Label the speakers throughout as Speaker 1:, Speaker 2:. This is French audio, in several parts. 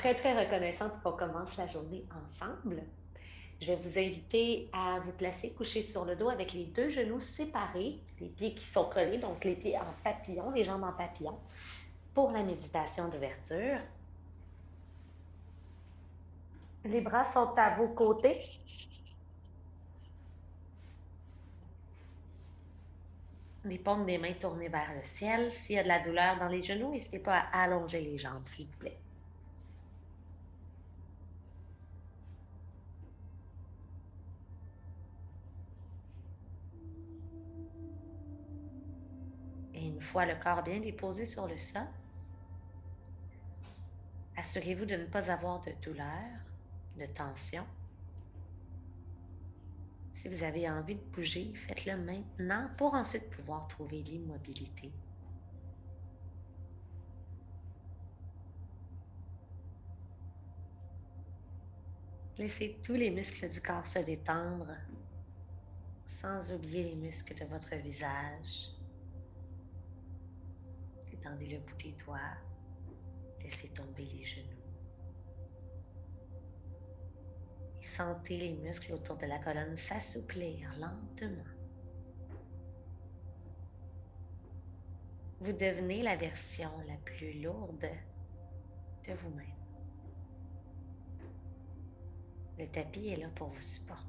Speaker 1: très, très reconnaissante qu'on commence la journée ensemble. Je vais vous inviter à vous placer couché sur le dos avec les deux genoux séparés, les pieds qui sont collés, donc les pieds en papillon, les jambes en papillon, pour la méditation d'ouverture. Les bras sont à vos côtés. Les paumes des mains tournées vers le ciel. S'il y a de la douleur dans les genoux, n'hésitez pas à allonger les jambes, s'il vous plaît. Et une fois le corps bien déposé sur le sol, assurez-vous de ne pas avoir de douleur, de tension. Si vous avez envie de bouger, faites-le maintenant pour ensuite pouvoir trouver l'immobilité. Laissez tous les muscles du corps se détendre, sans oublier les muscles de votre visage. Étendez le bout des doigts, laissez tomber les genoux. Et sentez les muscles autour de la colonne s'assouplir lentement. Vous devenez la version la plus lourde de vous-même. Le tapis est là pour vous supporter.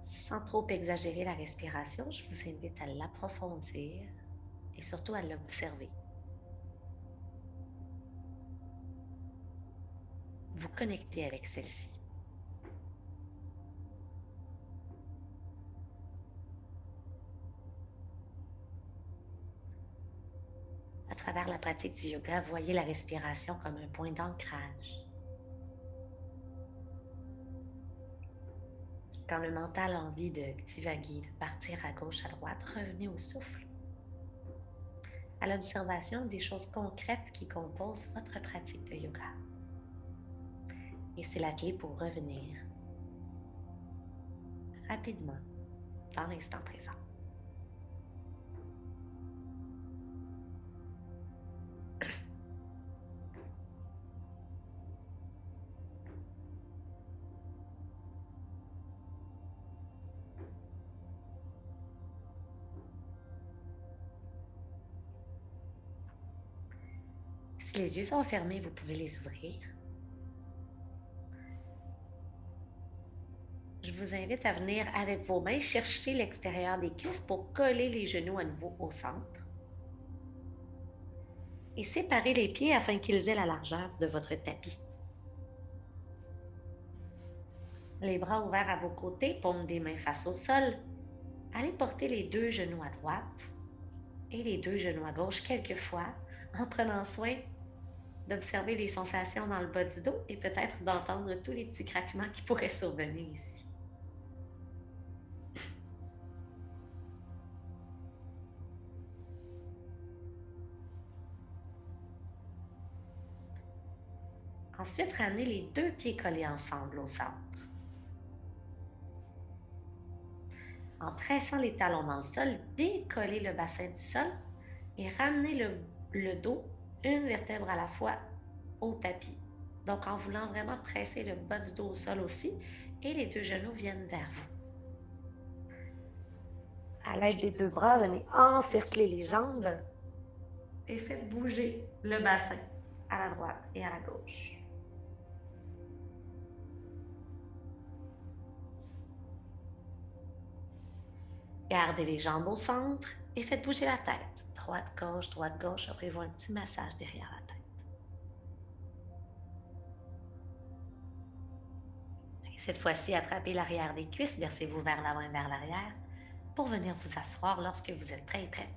Speaker 1: Sans trop exagérer la respiration, je vous invite à l'approfondir et surtout à l'observer. Vous connectez avec celle-ci. À travers la pratique du yoga, voyez la respiration comme un point d'ancrage. Quand le mental a envie de divaguer, de partir à gauche, à droite, revenez au souffle, à l'observation des choses concrètes qui composent votre pratique de yoga. Et c'est la clé pour revenir rapidement dans l'instant présent. Si les yeux sont fermés, vous pouvez les ouvrir. Je vous invite à venir avec vos mains chercher l'extérieur des cuisses pour coller les genoux à nouveau au centre. Et séparer les pieds afin qu'ils aient la largeur de votre tapis. Les bras ouverts à vos côtés, paumes des mains face au sol. Allez porter les deux genoux à droite et les deux genoux à gauche quelques fois en prenant soin d'observer les sensations dans le bas du dos et peut-être d'entendre tous les petits craquements qui pourraient survenir ici. Ensuite, ramenez les deux pieds collés ensemble au centre. En pressant les talons dans le sol, décollez le bassin du sol et ramenez le dos, une vertèbre à la fois, au tapis. Donc, en voulant vraiment presser le bas du dos au sol aussi, et les deux genoux viennent vers vous. À l'aide des deux bras, venez encercler les jambes et faites bouger le bassin à la droite et à la gauche. Gardez les jambes au centre et faites bouger la tête. Droite, gauche, offrez-vous un petit massage derrière la tête. Et cette fois-ci, attrapez l'arrière des cuisses, versez-vous vers l'avant et vers l'arrière pour venir vous asseoir lorsque vous êtes prêt et prête.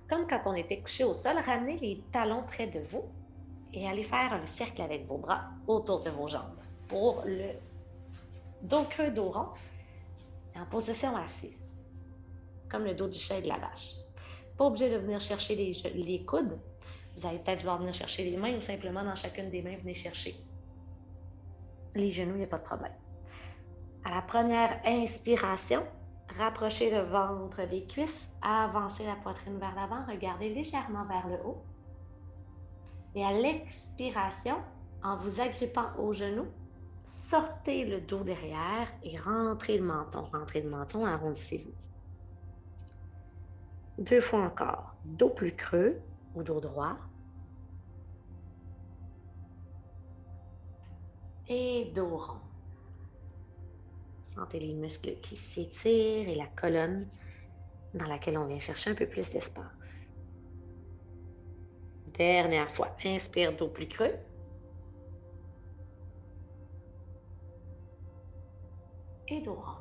Speaker 1: Comme quand on était couché au sol, ramenez les talons près de vous et allez faire un cercle avec vos bras autour de vos jambes. Pour le dos creux, dos rond, en position assise, comme le dos du chat et de la vache. Pas obligé de venir chercher les coudes. Vous allez peut-être vouloir venir chercher les mains ou simplement dans chacune des mains, venez chercher les genoux, il n'y a pas de problème. À la première inspiration, rapprochez le ventre des cuisses, avancez la poitrine vers l'avant, regardez légèrement vers le haut. Et à l'expiration, en vous agrippant aux genoux, sortez le dos derrière et rentrez le menton, arrondissez-vous. 2 fois encore, dos plus creux ou dos droit. Et dos rond. Sentez les muscles qui s'étirent et la colonne dans laquelle on vient chercher un peu plus d'espace. Dernière fois, inspire, dos plus creux. Et dos rond.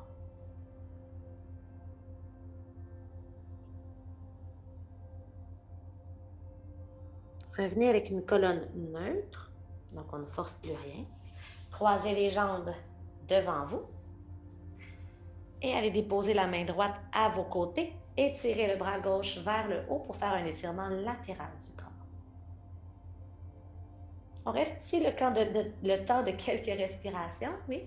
Speaker 1: Revenez avec une colonne neutre, donc on ne force plus rien. Croisez les jambes devant vous et allez déposer la main droite à vos côtés. Étirez le bras gauche vers le haut pour faire un étirement latéral du corps. On reste ici le temps de quelques respirations, oui.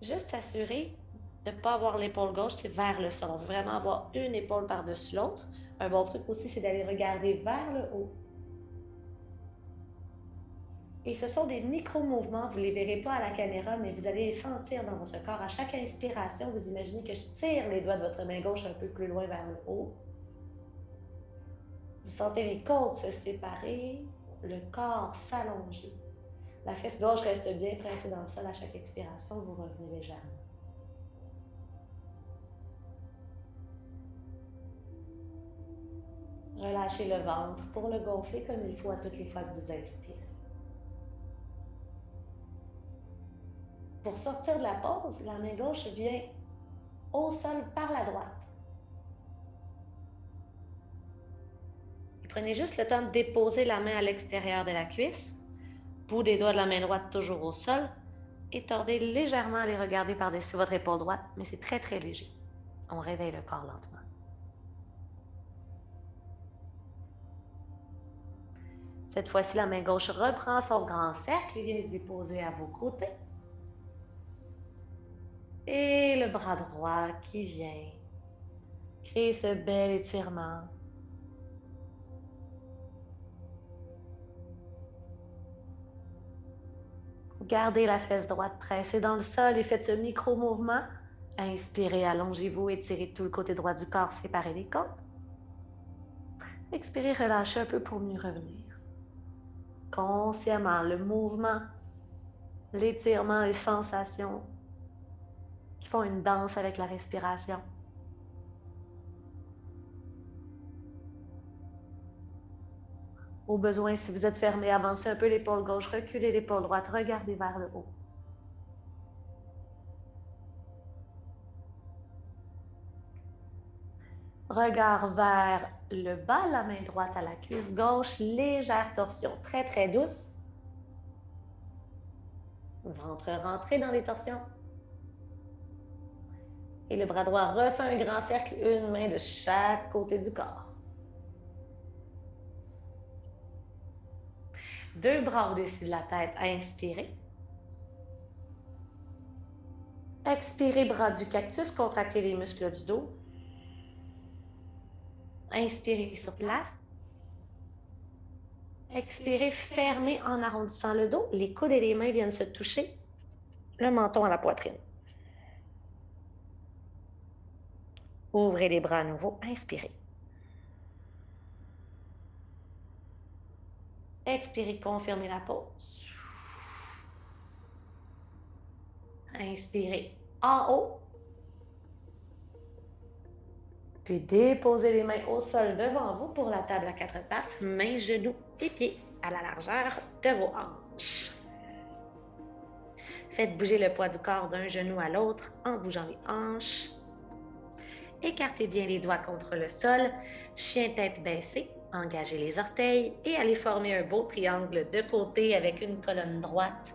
Speaker 1: Juste s'assurer de ne pas avoir l'épaule gauche vers le sol. On veut vraiment avoir une épaule par-dessus l'autre. Un bon truc aussi, c'est d'aller regarder vers le haut. Et ce sont des micro-mouvements, vous ne les verrez pas à la caméra, mais vous allez les sentir dans votre corps. À chaque inspiration, vous imaginez que je tire les doigts de votre main gauche un peu plus loin vers le haut. Vous sentez les côtes se séparer, le corps s'allonger. La fesse gauche reste bien pressée dans le sol à chaque expiration, vous revenez légèrement. Relâchez le ventre pour le gonfler comme il faut à toutes les fois que vous inspirez. Pour sortir de la pause, la main gauche vient au sol par la droite. Et prenez juste le temps de déposer la main à l'extérieur de la cuisse, bout des doigts de la main droite toujours au sol, et tordez légèrement à les regarder par-dessus votre épaule droite, mais c'est très très léger. On réveille le corps lentement. Cette fois-ci, la main gauche reprend son grand cercle et vient se déposer à vos côtés. Et le bras droit qui vient créer ce bel étirement. Gardez la fesse droite pressée dans le sol et faites ce micro-mouvement. Inspirez, allongez-vous, étirez tout le côté droit du corps, séparez les côtes. Expirez, relâchez un peu pour mieux revenir. Consciemment, le mouvement, l'étirement, les sensations qui font une danse avec la respiration. Au besoin, si vous êtes fermé, avancez un peu l'épaule gauche, reculez l'épaule droite, regardez vers le haut. Regard vers le bas, la main droite à la cuisse gauche, légère torsion, très très douce. Ventre rentré dans les torsions. Et le bras droit refait un grand cercle, une main de chaque côté du corps. 2 bras au-dessus de la tête, inspirez. Expirez, bras du cactus, contractez les muscles du dos. Inspirez sur place. Expirez, fermez en arrondissant le dos. Les coudes et les mains viennent se toucher. Le menton à la poitrine. Ouvrez les bras à nouveau. Inspirez. Expirez, confirmez la pause. Inspirez en haut. Puis déposez les mains au sol devant vous pour la table à 4 pattes, mains, genoux et pieds à la largeur de vos hanches. Faites bouger le poids du corps d'un genou à l'autre en bougeant les hanches. Écartez bien les doigts contre le sol, chien tête baissée, engagez les orteils et allez former un beau triangle de côté avec une colonne droite.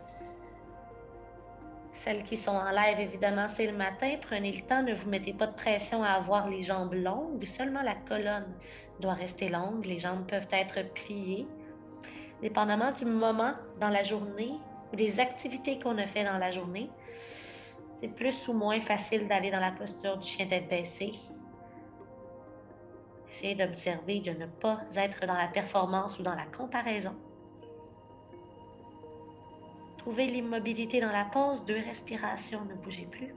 Speaker 1: Celles qui sont en live, évidemment, c'est le matin. Prenez le temps, ne vous mettez pas de pression à avoir les jambes longues. Seulement la colonne doit rester longue. Les jambes peuvent être pliées. Dépendamment du moment dans la journée ou des activités qu'on a fait dans la journée, c'est plus ou moins facile d'aller dans la posture du chien tête baissée. Essayez d'observer, de ne pas être dans la performance ou dans la comparaison. Trouvez l'immobilité dans la pause, 2 respirations, ne bougez plus.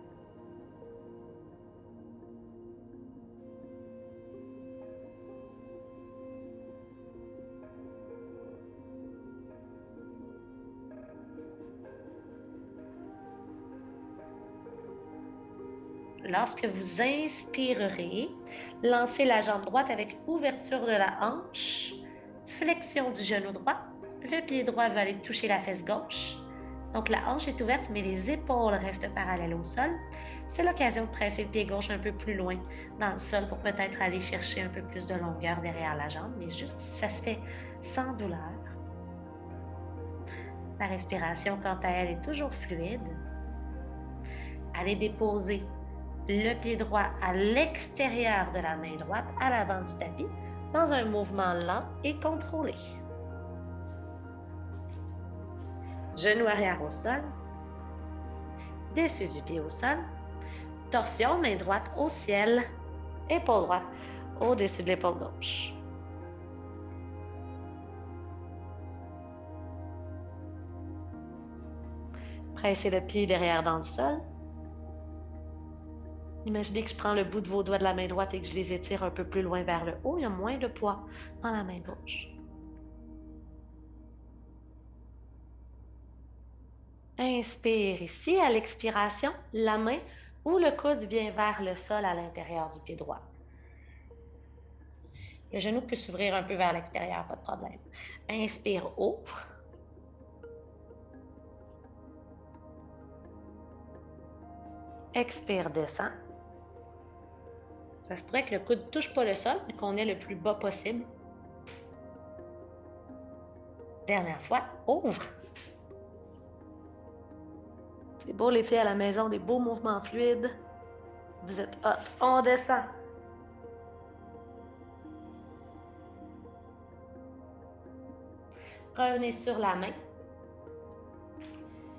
Speaker 1: Lorsque vous inspirerez, lancez la jambe droite avec ouverture de la hanche, flexion du genou droit. Le pied droit va aller toucher la fesse gauche. Donc la hanche est ouverte, mais les épaules restent parallèles au sol. C'est l'occasion de presser le pied gauche un peu plus loin dans le sol pour peut-être aller chercher un peu plus de longueur derrière la jambe, mais juste ça se fait sans douleur. La respiration, quant à elle, est toujours fluide. Allez déposer le pied droit à l'extérieur de la main droite, à l'avant du tapis, dans un mouvement lent et contrôlé. Genou arrière au sol, dessus du pied au sol, torsion, main droite au ciel, épaule droite au-dessus de l'épaule gauche. Pressez le pied derrière dans le sol. Imaginez que je prends le bout de vos doigts de la main droite et que je les étire un peu plus loin vers le haut. Il y a moins de poids dans la main gauche. Inspire ici. À l'expiration, la main ou le coude vient vers le sol à l'intérieur du pied droit. Le genou peut s'ouvrir un peu vers l'extérieur, pas de problème. Inspire, ouvre. Expire, descend. Ça se pourrait que le coude ne touche pas le sol, mais qu'on ait le plus bas possible. Dernière fois, ouvre. C'est beau les filles à la maison, des beaux mouvements fluides. Vous êtes hot. On descend. Revenez sur la main.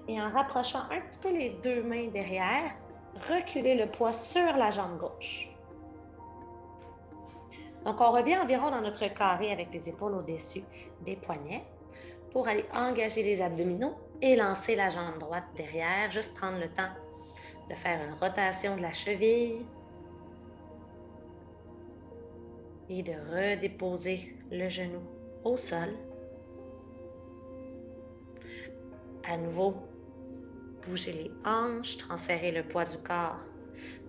Speaker 1: Et en rapprochant un petit peu les 2 mains derrière, reculez le poids sur la jambe gauche. Donc, on revient environ dans notre carré avec les épaules au-dessus des poignets pour aller engager les abdominaux et lancer la jambe droite derrière. Juste prendre le temps de faire une rotation de la cheville et de redéposer le genou au sol. À nouveau, bougez les hanches, transférez le poids du corps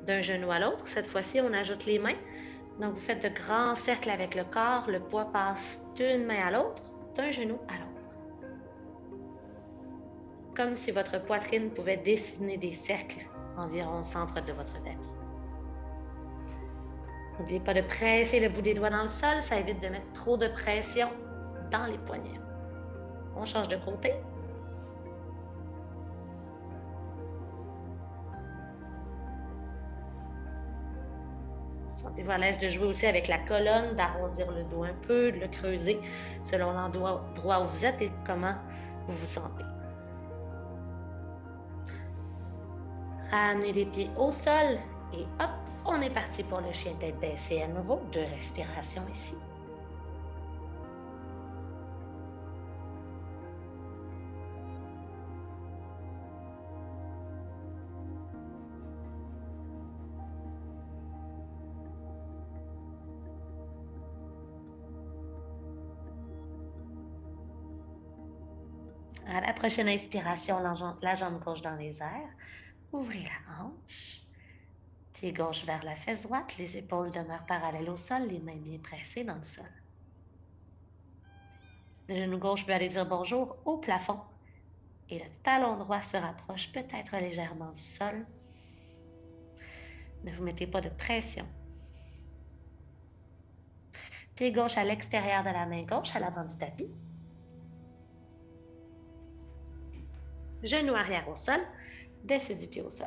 Speaker 1: d'un genou à l'autre. Cette fois-ci, on ajoute les mains. Donc, vous faites de grands cercles avec le corps. Le poids passe d'une main à l'autre, d'un genou à l'autre. Comme si votre poitrine pouvait dessiner des cercles environ au centre de votre tapis. N'oubliez pas de presser le bout des doigts dans le sol. Ça évite de mettre trop de pression dans les poignets. On change de côté. Sentez-vous à l'aise de jouer aussi avec la colonne, d'arrondir le dos un peu, de le creuser selon l'endroit où vous êtes et comment vous vous sentez. Ramenez les pieds au sol et hop, on est parti pour le chien tête baissée à nouveau. 2 respirations ici. À la prochaine inspiration, la jambe gauche dans les airs. Ouvrez la hanche. Pied gauche vers la fesse droite. Les épaules demeurent parallèles au sol, les mains bien pressées dans le sol. Le genou gauche veut aller dire bonjour au plafond. Et le talon droit se rapproche peut-être légèrement du sol. Ne vous mettez pas de pression. Pied gauche à l'extérieur de la main gauche, à l'avant du tapis. Genou arrière au sol. dessus du pied au sol.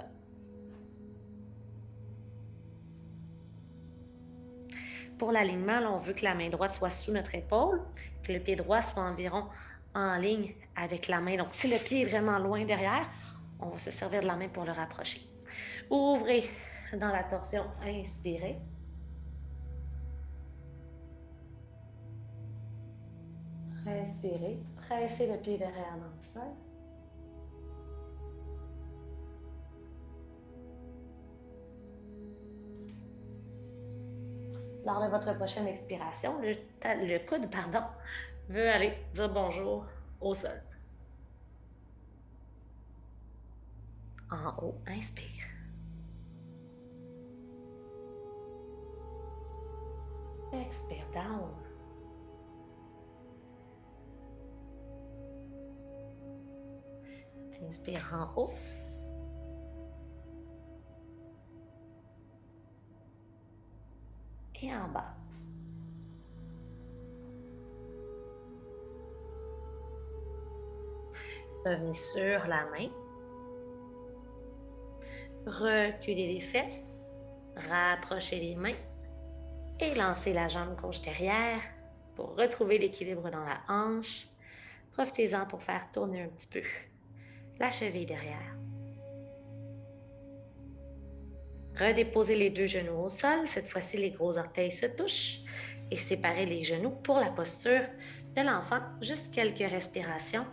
Speaker 1: Pour l'alignement, on veut que la main droite soit sous notre épaule, que le pied droit soit environ en ligne avec la main. Donc, si le pied est vraiment loin derrière, on va se servir de la main pour le rapprocher. Ouvrez dans la torsion, inspirez. Respirez, pressez le pied derrière dans le sol. Lors de votre prochaine expiration, le coude, veut aller dire bonjour au sol. En haut, inspire. Expire, down. Inspire en haut. Et en bas. Revenez sur la main. Reculez les fesses. Rapprochez les mains. Et lancez la jambe gauche derrière pour retrouver l'équilibre dans la hanche. Profitez-en pour faire tourner un petit peu la cheville derrière. Redéposez les deux genoux au sol. Cette fois-ci, les gros orteils se touchent. Et séparez les genoux pour la posture de l'enfant. Juste quelques respirations.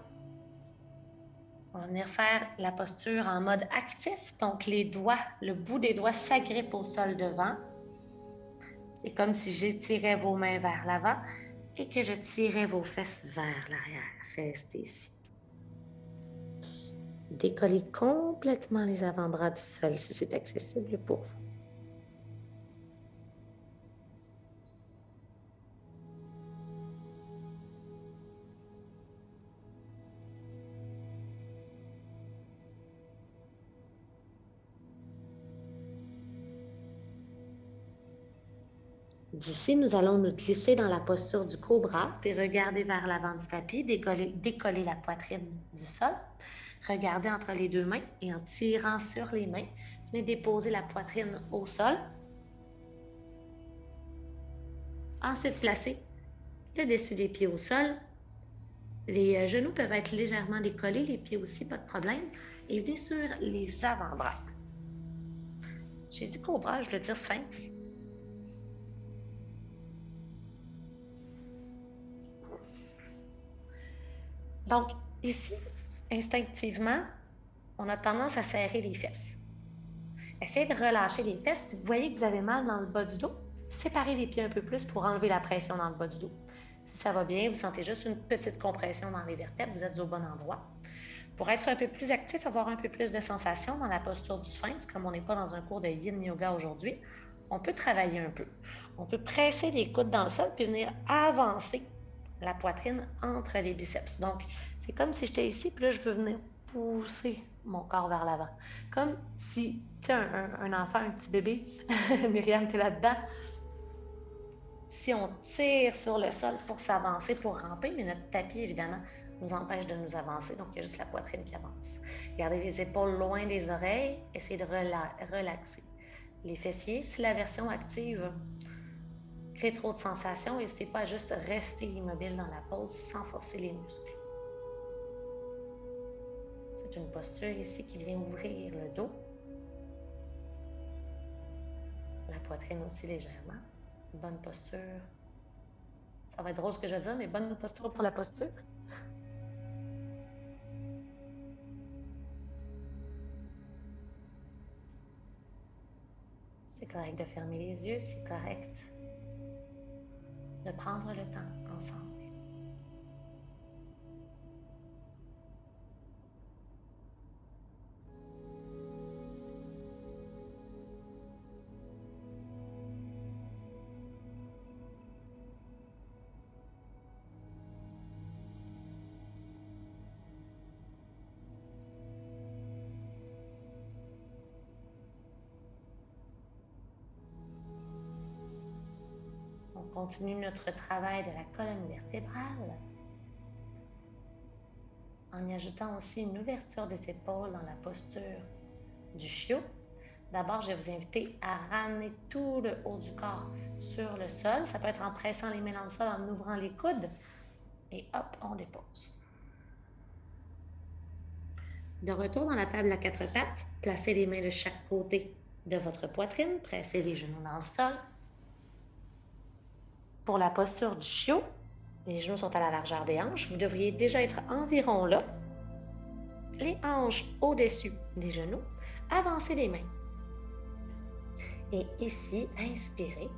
Speaker 1: On va venir faire la posture en mode actif. Donc, les doigts, le bout des doigts s'agrippe au sol devant. C'est comme si j'étirais vos mains vers l'avant et que je tirais vos fesses vers l'arrière. Restez ici. Décollez complètement les avant-bras du sol si c'est accessible pour vous. D'ici, nous allons nous glisser dans la posture du cobra, puis regarder vers l'avant du tapis, décoller la poitrine du sol. Regardez entre les deux mains et en tirant sur les mains, venez déposer la poitrine au sol. Ensuite, placez le dessus des pieds au sol. Les genoux peuvent être légèrement décollés, les pieds aussi, pas de problème. Et venez sur les avant-bras. J'ai dit cobra, je veux dire sphinx. Donc, ici, instinctivement, on a tendance à serrer les fesses. Essayez de relâcher les fesses. Si vous voyez que vous avez mal dans le bas du dos, séparez les pieds un peu plus pour enlever la pression dans le bas du dos. Si ça va bien, vous sentez juste une petite compression dans les vertèbres, vous êtes au bon endroit. Pour être un peu plus actif, avoir un peu plus de sensation dans la posture du sphinx, comme on n'est pas dans un cours de yin yoga aujourd'hui, on peut travailler un peu. On peut presser les coudes dans le sol puis venir avancer la poitrine entre les biceps. Donc, c'est comme si j'étais ici, puis là, je veux venir pousser mon corps vers l'avant. Comme si, tu sais, un enfant, un petit bébé, Myriam, t'es là-dedans. Si on tire sur le sol pour s'avancer, pour ramper, mais notre tapis, évidemment, nous empêche de nous avancer. Donc, il y a juste la poitrine qui avance. Gardez les épaules loin des oreilles. Essayez de relaxer les fessiers. Si la version active crée trop de sensations, n'hésitez pas à juste rester immobile dans la pose sans forcer les muscles. C'est une posture ici qui vient ouvrir le dos. La poitrine aussi légèrement. Bonne posture. Ça va être drôle ce que je vais dire, mais bonne posture pour la posture. C'est correct de fermer les yeux, c'est correct de prendre le temps ensemble. On continue notre travail de la colonne vertébrale en y ajoutant aussi une ouverture des épaules dans la posture du chiot. D'abord, je vais vous inviter à ramener tout le haut du corps sur le sol. Ça peut être en pressant les mains dans le sol, en ouvrant les coudes. Et hop, on dépose. De retour dans la table à quatre pattes, placez les mains de chaque côté de votre poitrine, pressez les genoux dans le sol. Pour la posture du chiot, les genoux sont à la largeur des hanches. Vous devriez déjà être environ là. Les hanches au-dessus des genoux. Avancez les mains. Et ici, inspirez.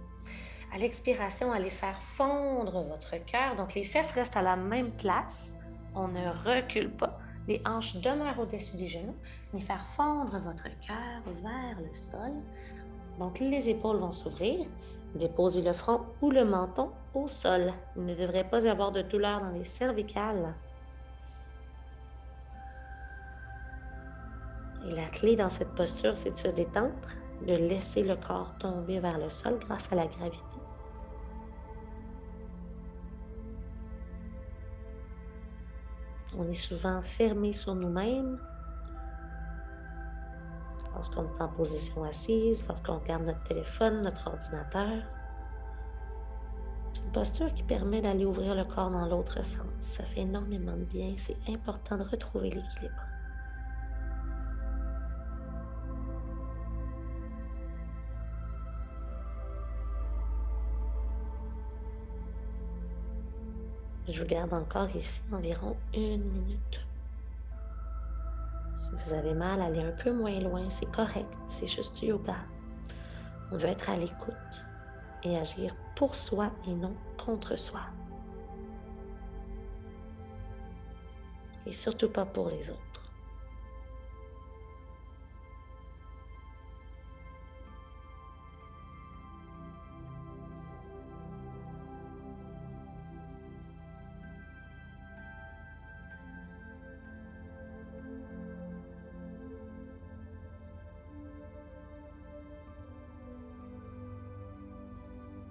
Speaker 1: À l'expiration, allez faire fondre votre cœur. Donc, les fesses restent à la même place. On ne recule pas. Les hanches demeurent au-dessus des genoux. Allez faire fondre votre cœur vers le sol. Donc, les épaules vont s'ouvrir. Déposez le front ou le menton au sol. Il ne devrait pas y avoir de douleur dans les cervicales. Et la clé dans cette posture, c'est de se détendre, de laisser le corps tomber vers le sol grâce à la gravité. On est souvent fermé sur nous-mêmes lorsqu'on est en position assise, lorsqu'on regarde notre téléphone, notre ordinateur. C'est une posture qui permet d'aller ouvrir le corps dans l'autre sens. Ça fait énormément de bien. C'est important de retrouver l'équilibre. Je vous garde encore ici environ 1 minute. Si vous avez mal, allez un peu moins loin, c'est correct, c'est juste du yoga. On veut être à l'écoute et agir pour soi et non contre soi. Et surtout pas pour les autres.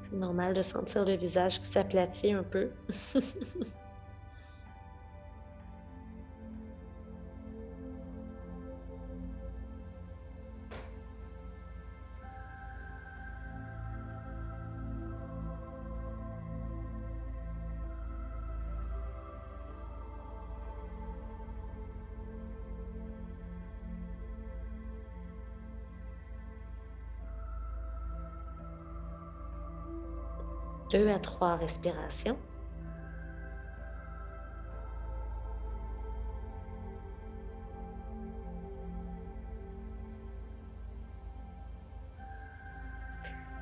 Speaker 1: C'est normal de sentir le visage qui s'aplatit un peu. Deux à trois respirations.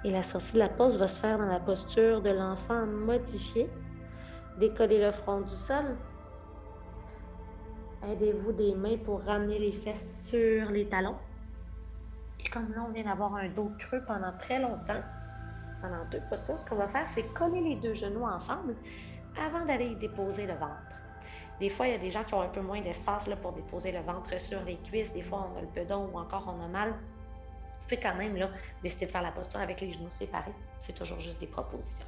Speaker 1: Et la sortie de la pause va se faire dans la posture de l'enfant modifié. Décollez le front du sol. Aidez-vous des mains pour ramener les fesses sur les talons. Et comme là, on vient d'avoir un dos creux pendant très longtemps, pendant deux postures, ce qu'on va faire, c'est coller les deux genoux ensemble avant d'aller y déposer le ventre. Des fois, il y a des gens qui ont un peu moins d'espace là, pour déposer le ventre sur les cuisses. Des fois, on a le bedon ou encore on a mal. Vous pouvez quand même là, décider de faire la posture avec les genoux séparés. C'est toujours juste des propositions.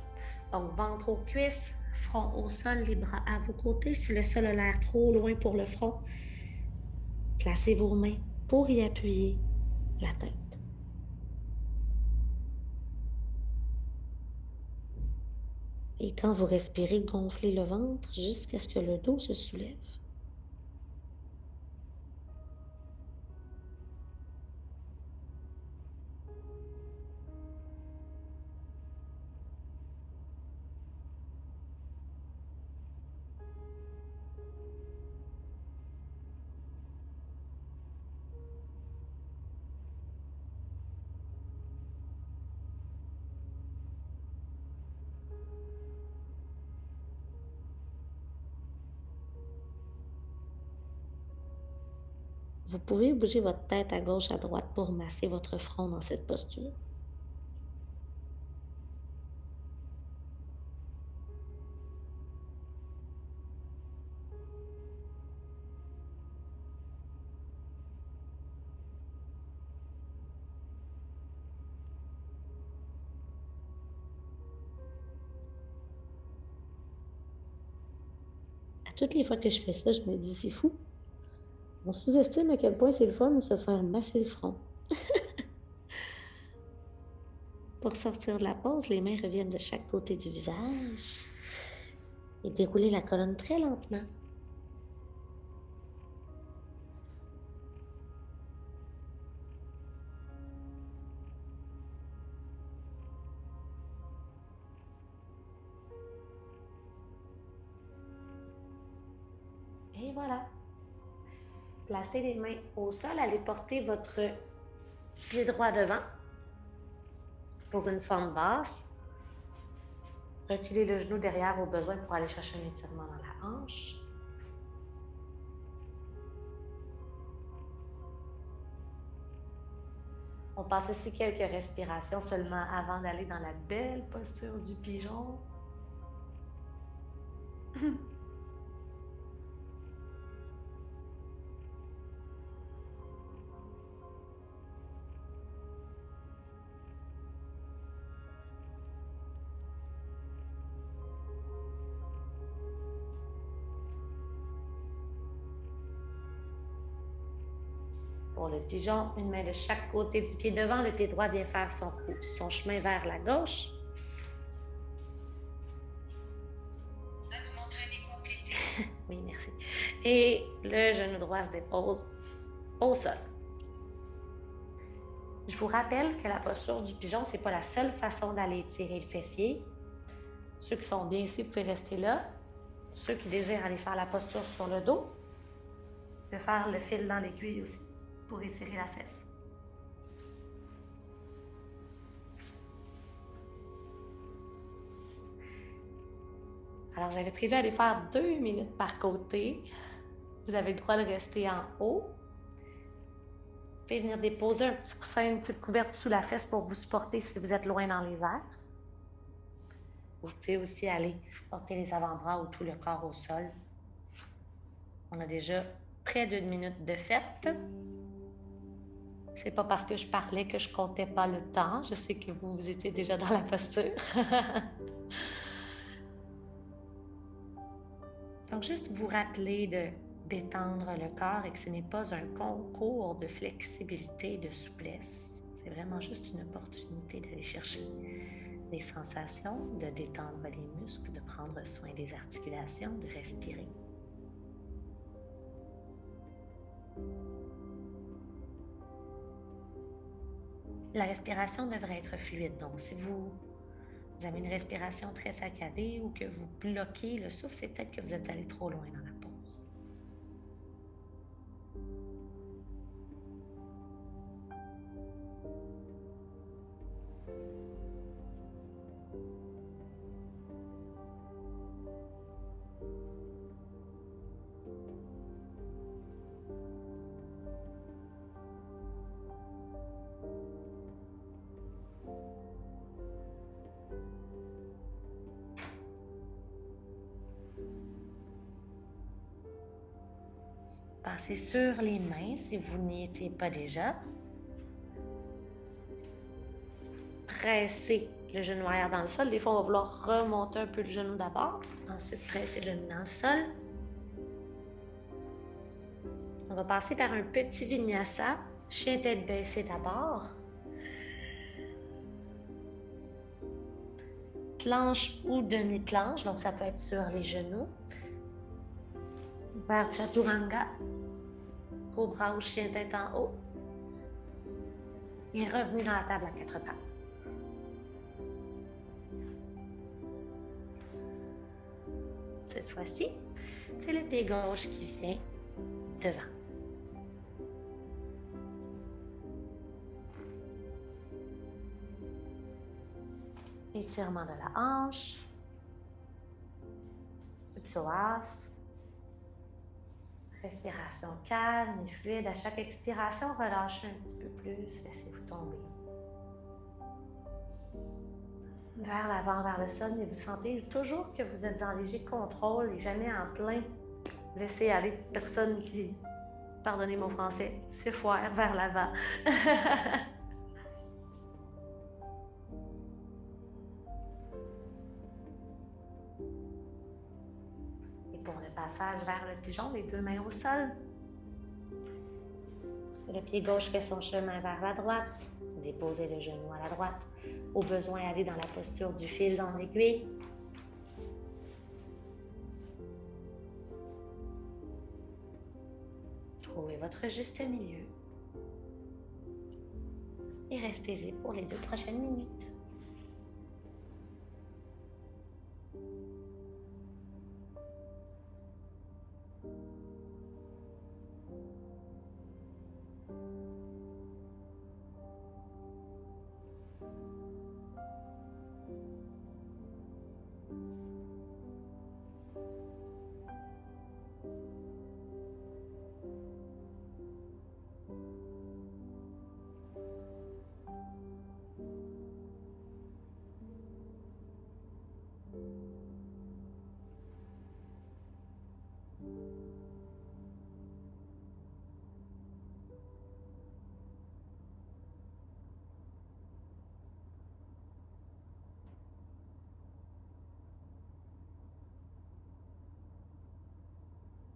Speaker 1: Donc, ventre aux cuisses, front au sol, les bras à vos côtés. Si le sol a l'air trop loin pour le front, placez vos mains pour y appuyer la tête. Et quand vous respirez, gonflez le ventre jusqu'à ce que le dos se soulève. Vous pouvez bouger votre tête à gauche, à droite pour masser votre front dans cette posture. toutes les fois que je fais ça, je me dis, c'est fou. On sous-estime à quel point c'est le fun de se faire masser le front. Pour sortir de la pause, les mains reviennent de chaque côté du visage et dérouler la colonne très lentement. Et voilà. Placez les mains au sol, allez porter votre pied droit devant pour une forme basse. Reculez le genou derrière au besoin pour aller chercher un étirement dans la hanche. On passe ici quelques respirations seulement avant d'aller dans la belle posture du pigeon. Pour le pigeon, une main de chaque côté du pied devant, le pied droit vient faire son chemin vers la gauche. Oui, merci. Et le genou droit se dépose au sol. Je vous rappelle que la posture du pigeon, c'est pas la seule façon d'aller étirer le fessier. Ceux qui sont bien ici, vous pouvez rester là. Ceux qui désirent aller faire la posture sur le dos, vous pouvez faire le fil dans l'aiguille aussi pour étirer la fesse. Alors, j'avais prévu d'aller faire 2 minutes par côté. Vous avez le droit de rester en haut. Vous pouvez venir déposer un petit coussin, une petite couverte sous la fesse pour vous supporter si vous êtes loin dans les airs. Vous pouvez aussi aller porter les avant-bras ou tout le corps au sol. On a déjà près d'1 minute de fête. C'est pas parce que je parlais que je comptais pas le temps. Je sais que vous étiez déjà dans la posture. Donc, juste vous rappeler de détendre le corps et que ce n'est pas un concours de flexibilité et de souplesse. C'est vraiment juste une opportunité d'aller chercher des sensations, de détendre les muscles, de prendre soin des articulations, de respirer. La respiration devrait être fluide. Donc, si vous avez une respiration très saccadée ou que vous bloquez le souffle, c'est peut-être que vous êtes allé trop loin dans la pause. Passez sur les mains si vous n'y étiez pas déjà. Pressez le genou arrière dans le sol. Des fois, on va vouloir remonter un peu le genou d'abord. Ensuite, presser le genou dans le sol. On va passer par un petit vinyasa. Chien tête baissée d'abord. Planche ou demi-planche, donc ça peut être sur les genoux. Vers Chaturanga. Cobra ou chien tête en haut. Et revenez dans la table à 4 pattes. Cette fois-ci, c'est le pied gauche qui vient devant. Étirement de la hanche. Psoas. Respiration calme et fluide. À chaque expiration, relâchez un petit peu plus. Laissez-vous tomber. Vers l'avant, vers le sol, mais vous sentez toujours que vous êtes en léger contrôle et jamais en plein laisser aller personne qui, pardonnez mon français, se foire vers l'avant. passage vers le pigeon, les deux mains au sol. Le pied gauche fait son chemin vers la droite. Déposez le genou à la droite. Au besoin, allez dans la posture du fil dans l'aiguille. Trouvez votre juste milieu. Et restez-y pour les 2 prochaines minutes.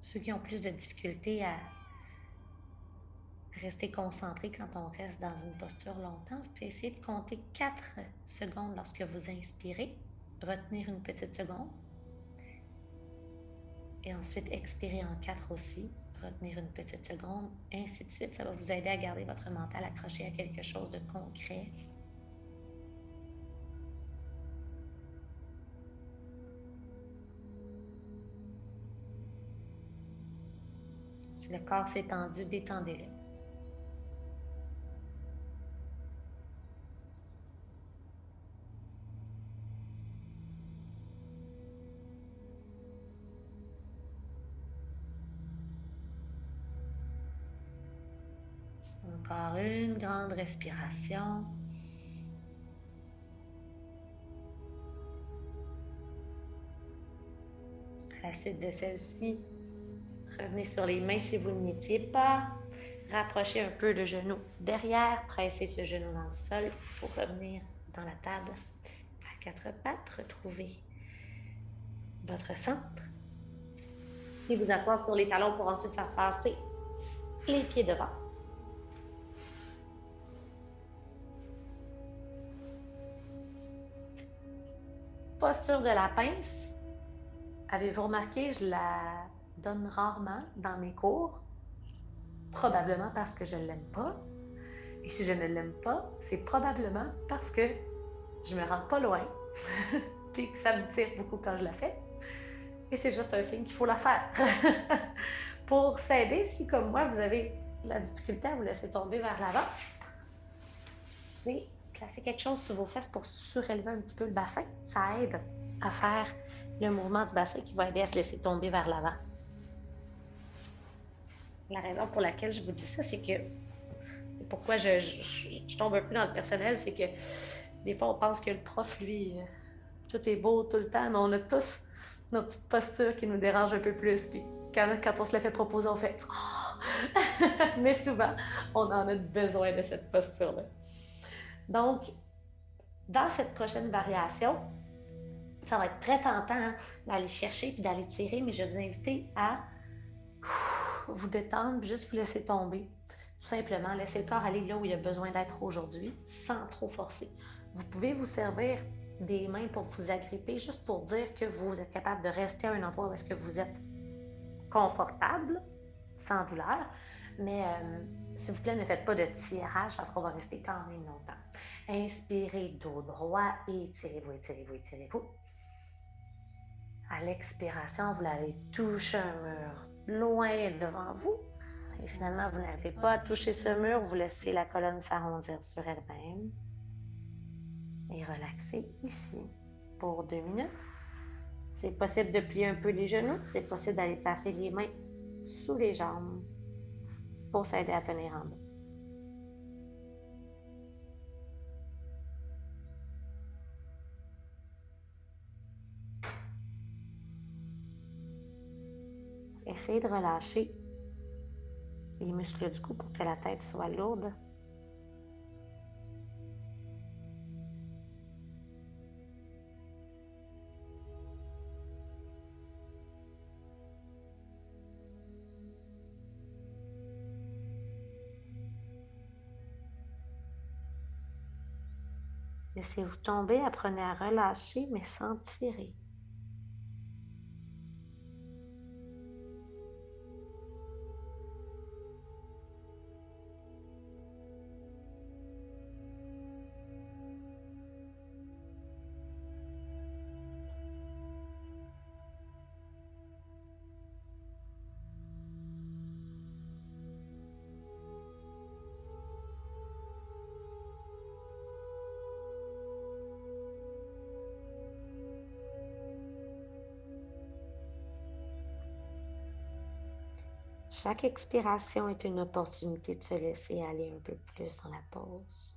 Speaker 1: Ceux qui ont plus de difficultés à rester concentrés quand on reste dans une posture longtemps, vous pouvez essayer de compter 4 secondes lorsque vous inspirez, retenir une petite seconde, et ensuite expirer en 4 aussi, retenir une petite seconde, ainsi de suite. Ça va vous aider à garder votre mental accroché à quelque chose de concret. Si le corps s'est tendu, détendez-le. Encore une grande respiration. À la suite de celle-ci, revenez sur les mains si vous n'y étiez pas. Rapprochez un peu le genou derrière. Pressez ce genou dans le sol pour revenir dans la table à 4 pattes. Retrouvez votre centre. Et vous asseoir sur les talons pour ensuite faire passer les pieds devant. Posture de la pince. Avez-vous remarqué, je la donne rarement dans mes cours, probablement parce que je ne l'aime pas. Et si je ne l'aime pas, c'est probablement parce que je me rends pas loin, puis que ça me tire beaucoup quand je la fais. Et c'est juste un signe qu'il faut la faire. Pour s'aider, si comme moi, vous avez la difficulté à vous laisser tomber vers l'avant, c'est placer quelque chose sur vos fesses pour surélever un petit peu le bassin. Ça aide à faire le mouvement du bassin qui va aider à se laisser tomber vers l'avant. La raison pour laquelle je vous dis ça, c'est pourquoi je tombe un peu dans le personnel, c'est que des fois, on pense que le prof, lui, tout est beau tout le temps, mais on a tous nos petites postures qui nous dérangent un peu plus. Puis quand on se les fait proposer, on fait oh! Mais souvent, on en a besoin de cette posture-là. Donc, dans cette prochaine variation, ça va être très tentant d'aller chercher puis d'aller tirer, mais je vais vous inviter à vous détendre, juste vous laisser tomber. Tout simplement, laisser le corps aller là où il a besoin d'être aujourd'hui, sans trop forcer. Vous pouvez vous servir des mains pour vous agripper, juste pour dire que vous êtes capable de rester à un endroit où est-ce que vous êtes confortable, sans douleur. Mais s'il vous plaît, ne faites pas de tirage parce qu'on va rester quand même longtemps. Inspirez dos droit et étirez-vous, étirez-vous, étirez-vous. À l'expiration, vous allez toucher un mur loin devant vous. Et finalement, vous n'avez pas à toucher ce mur, vous laissez la colonne s'arrondir sur elle-même. Et relaxez ici pour 2 minutes. C'est possible de plier un peu les genoux, c'est possible d'aller placer les mains sous les jambes pour s'aider à tenir en bas. Essayez de relâcher les muscles du cou pour que la tête soit lourde. Laissez-vous tomber, apprenez à relâcher, mais sans tirer. Chaque expiration est une opportunité de se laisser aller un peu plus dans la pause.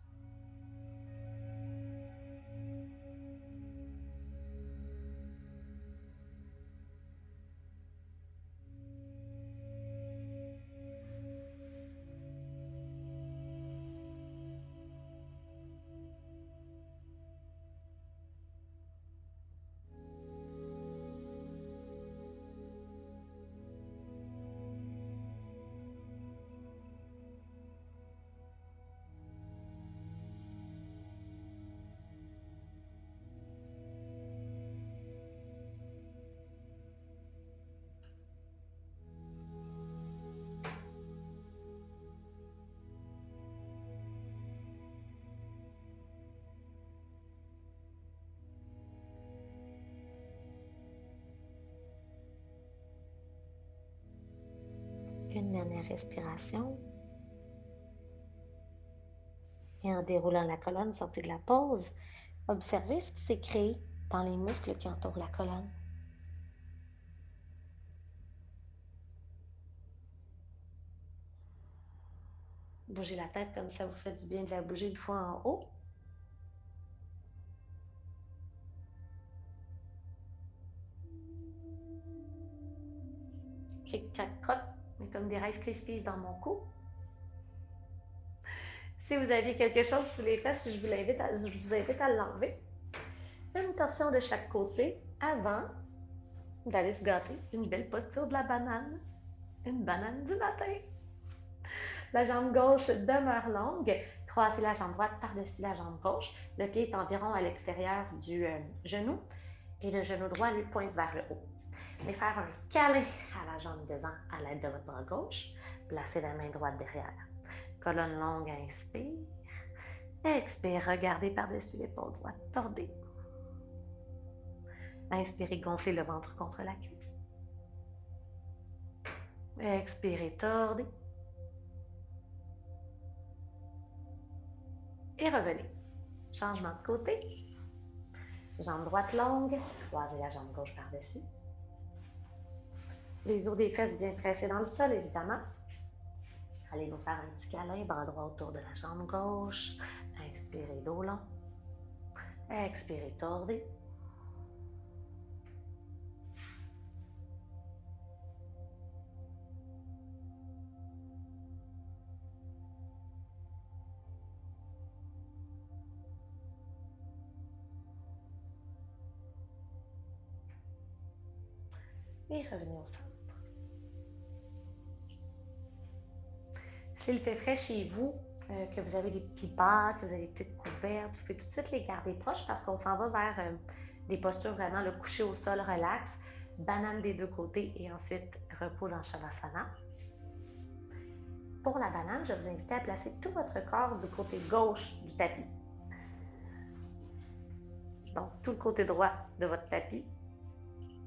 Speaker 1: Une dernière respiration. Et en déroulant la colonne, sortez de la pause. Observez ce qui s'est créé dans les muscles qui entourent la colonne. Bougez la tête comme ça vous fait du bien de la bouger une fois en haut. Cric-crac-croc, mais comme des Rice Krispies dans mon cou. Si vous aviez quelque chose sous les fesses, je vous invite à l'enlever. Une torsion de chaque côté avant d'aller se gâter. Une belle posture de la banane. Une banane du matin. La jambe gauche demeure longue. Croisez la jambe droite par-dessus la jambe gauche. Le pied est environ à l'extérieur du genou et le genou droit lui pointe vers le haut. Mais faire un câlin à la jambe devant à l'aide de votre bras gauche. Placez la main droite derrière. Colonne longue, inspire. Expire, regardez par-dessus l'épaule droite, tordez. Inspirez, gonflez le ventre contre la cuisse. Expirez, tordez. Et revenez. Changement de côté. Jambe droite longue, croisez la jambe gauche par-dessus. Les os des fesses bien pressés dans le sol, évidemment. Allez nous faire un petit câlin, bras droit autour de la jambe gauche. Inspirez, dos long. Expirez, tordez. Et revenez au centre. S'il fait frais chez vous, que vous avez des petits bas, que vous avez des petites couvertes, vous pouvez tout de suite les garder proches parce qu'on s'en va vers des postures vraiment le coucher au sol relax, banane des deux côtés et ensuite repos dans Shavasana. Pour la banane, je vous invite à placer tout votre corps du côté gauche du tapis. Donc, tout le côté droit de votre tapis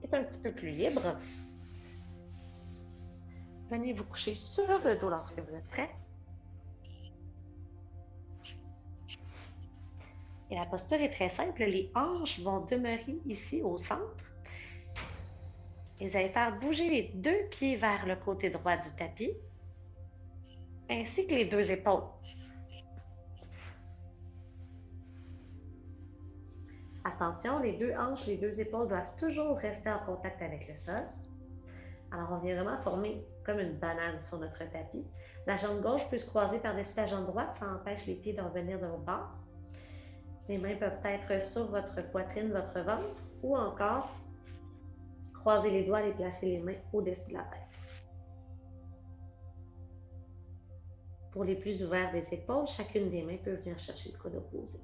Speaker 1: est un petit peu plus libre. Venez vous coucher sur le dos lorsque vous êtes prêt. Et la posture est très simple. Les hanches vont demeurer ici au centre. Et vous allez faire bouger les deux pieds vers le côté droit du tapis, ainsi que les deux épaules. Attention, les deux hanches, les deux épaules doivent toujours rester en contact avec le sol. Alors, on vient vraiment former comme une banane sur notre tapis. La jambe gauche peut se croiser par-dessus la jambe droite, ça empêche les pieds de revenir de votre bord. Les mains peuvent être sur votre poitrine, votre ventre, ou encore croiser les doigts et placer les mains au-dessus de la tête. Pour les plus ouverts des épaules, chacune des mains peut venir chercher le coude opposé.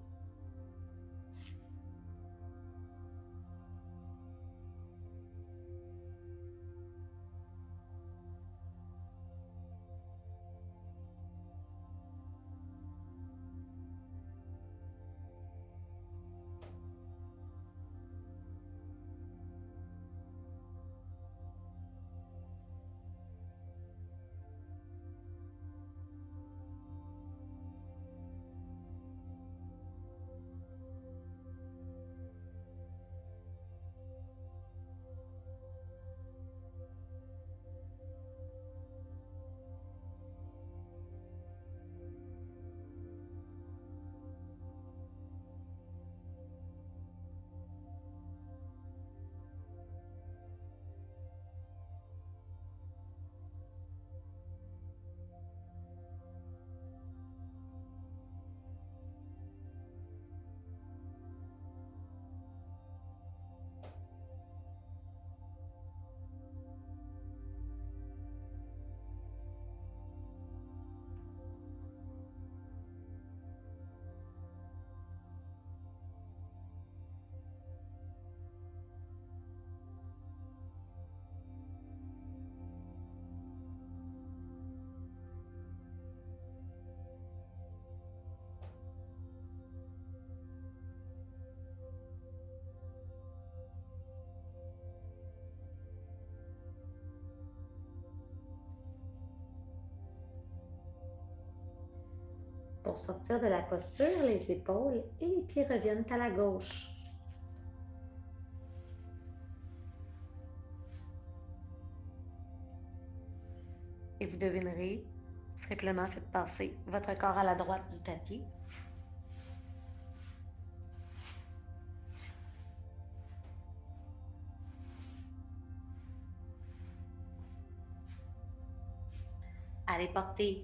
Speaker 1: pour sortir de la posture, les épaules et les pieds reviennent à la gauche. Et vous devinerez, simplement faites passer votre corps à la droite du tapis. Allez porter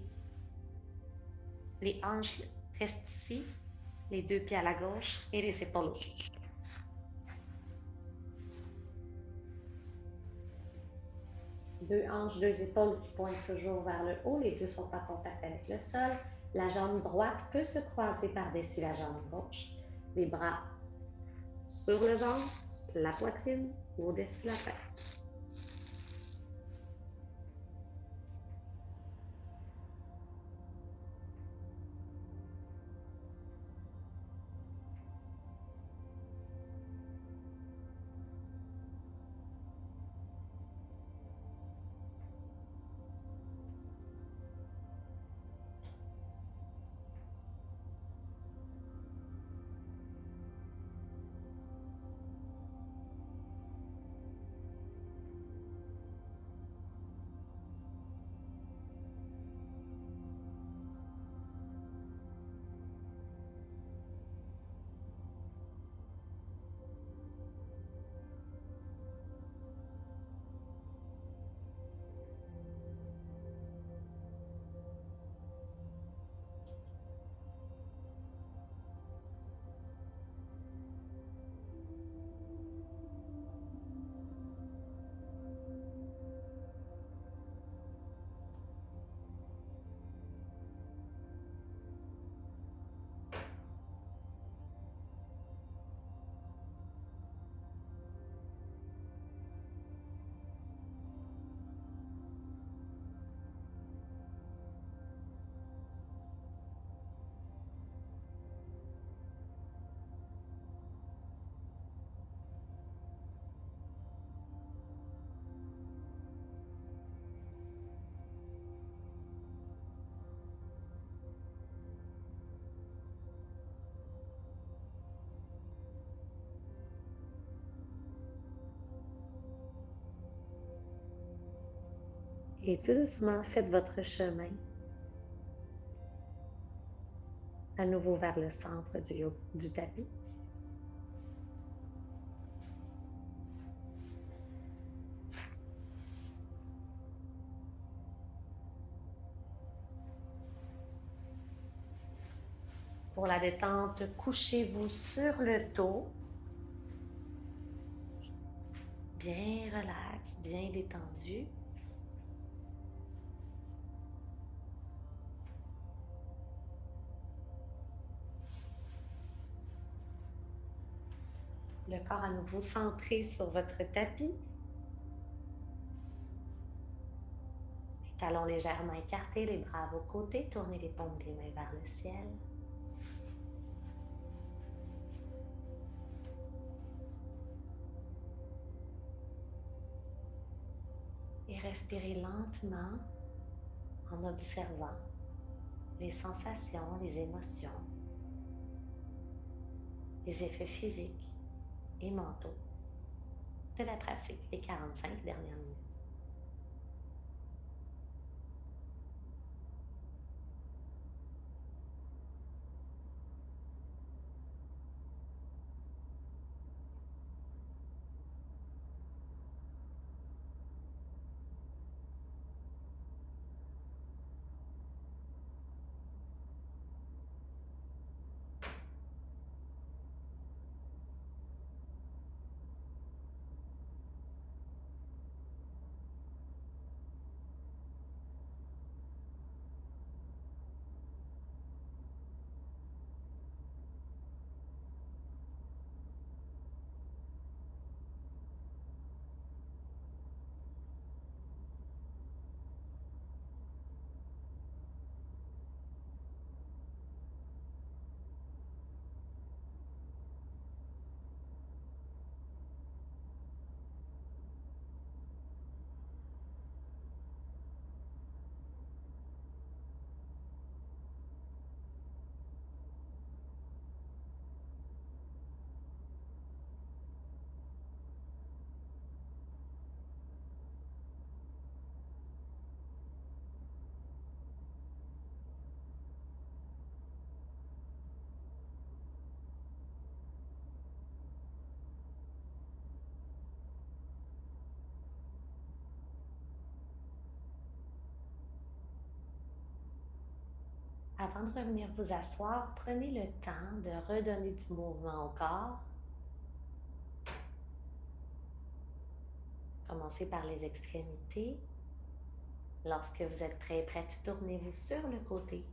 Speaker 1: les hanches restent ici, les deux pieds à la gauche et les épaules aussi. Deux hanches, deux épaules qui pointent toujours vers le haut. Les deux sont en contact avec le sol. La jambe droite peut se croiser par-dessus la jambe gauche. Les bras sur le ventre, la poitrine ou au-dessus de la tête. Et tout doucement, faites votre chemin à nouveau vers le centre du tapis. Pour la détente, couchez-vous sur le dos. Bien relax, bien détendu. Le corps à nouveau centré sur votre tapis. Les talons légèrement écartés, les bras à vos côtés. Tournez les paumes des mains vers le ciel. Et respirez lentement en observant les sensations, les émotions, les effets physiques et mentaux de la pratique les 45 dernières minutes. Avant de revenir vous asseoir, prenez le temps de redonner du mouvement au corps. Commencez par les extrémités. Lorsque vous êtes prêt, prête, tournez-vous sur le côté.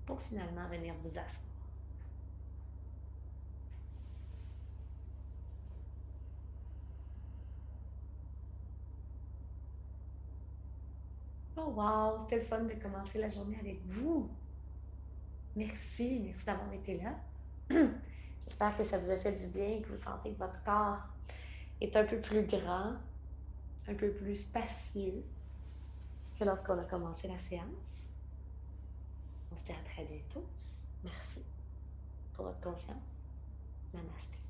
Speaker 1: Pour finalement venir vous asseoir. Oh wow, c'était le fun de commencer la journée avec vous. Merci d'avoir été là. J'espère que ça vous a fait du bien, que vous sentez que votre corps est un peu plus grand, un peu plus spacieux que lorsqu'on a commencé la séance. On se dit à très bientôt. Merci pour votre confiance. Namaste.